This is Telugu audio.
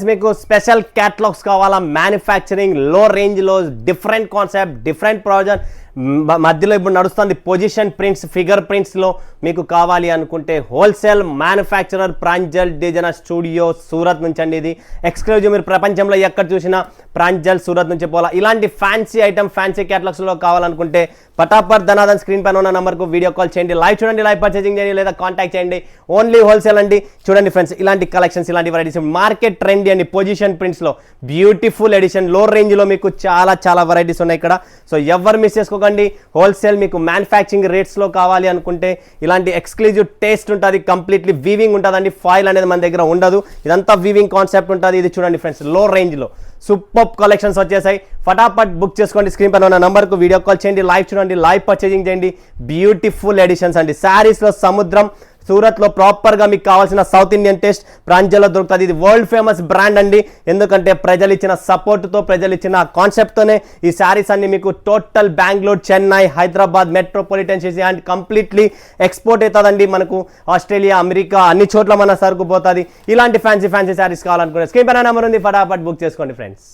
మీకు స్పెషల్ క్యాటలాగ్స్ కావాలా, మ్యానుఫ్యాక్చరింగ్ లో రేంజ్ లో డిఫరెంట్ కాన్సెప్ట్, డిఫరెంట్ ప్రాజెక్ట్ మధ్యలో ఇప్పుడు నడుస్తుంది పొజిషన్ ప్రింట్స్, ఫిగర్ ప్రింట్స్ లో మీకు కావాలి అనుకుంటే wholesale manufacturer Pranjal designer studio Surat నుంచి అండి. ఇది ఎక్స్క్లూజివ్, మీరు ప్రపంచంలో ఎక్కడ చూసినా ప్రాంజల్ సూరత్ నుంచి పోవాలా. ఇలాంటి ఫ్యాన్సీ ఐటమ్, ఫ్యాన్సీ క్యాటలాగ్స్ లో కావాలనుకుంటే పటాపట్ ధనాదన్ స్క్రీన్ పైన ఉన్న నంబర్కు వీడియో కాల్ చేయండి, లైవ్ చూడండి, లైవ్ పర్చేసింగ్ చేయండి, లేదా కాంటాక్ట్ చేయండి. ఓన్లీ హోల్సేల్ అండి. చూడండి ఫ్రెండ్స్, ఇలాంటి కలెక్షన్స్, ఇలాంటి వెరైటీస్ మార్కెట్ ట్రెండ్ అండి. పొజిషన్ ప్రింట్స్ లో బ్యూటిఫుల్ ఎడిషన్, లో రేంజ్ లో మీకు చాలా చాలా వెరైటీస్ ఉన్నాయి ఇక్కడ. సో ఎవరు మిస్ చేసుకోకండి. హోల్సేల్ మీకు మ్యానుఫ్యాక్చరింగ్ రేట్స్ లో కావాలి అనుకుంటే ఇలాంటి ఎక్స్క్లూజివ్ టేస్ట్ ఉంటుంది, కంప్లీట్లీ వీవింగ్ ఉంటుందండి. ఫాయిల్ అనేది మన దగ్గర ఉండదు, ఇదంతా వీవింగ్ కాన్సెప్ట్ ఉంటుంది. ఇది చూడండి ఫ్రెండ్స్, లో రేంజ్ లో సూపర్ కలెక్షన్స్ వచ్చేసాయి. ఫటాఫట్ బుక్ చేసుకోండి, స్క్రీన్ పైన ఉన్న నంబర్కు వీడియో కాల్ చేయండి, లైవ్ చూడండి, లైవ్ పర్చేజింగ్ చేయండి. బ్యూటిఫుల్ ఎడిషన్స్ అండి. శారీస్ లో సముద్రం సూరత్ లో ప్రాపర్ గా మీకు కావాల్సిన సౌత్ ఇండియన్ టేస్ట్ ప్రాంజల్లో దొరుకుతుంది. ఇది వరల్డ్ ఫేమస్ బ్రాండ్ అండి. ఎందుకంటే ప్రజలు ఇచ్చిన సపోర్ట్ తో, ప్రజలు ఇచ్చిన కాన్సెప్ట్ తోనే ఈ శారీస్ అన్ని మీకు total Bengaluru, Chennai, Hyderabad metropolitan city and completely export అవుతుందండి. మనకు ఆస్ట్రేలియా, అమెరికా అన్ని చోట్ల మన సరుకు పోతుంది. ఇలాంటి ఫ్యాన్సీ ఫ్యాన్సీ శారీస్ కావాలనుకునే స్క్రీన్ పైన నెంబర్ ఉంది, ఫటాఫట్ బుక్ చేసుకోండి ఫ్రెండ్స్.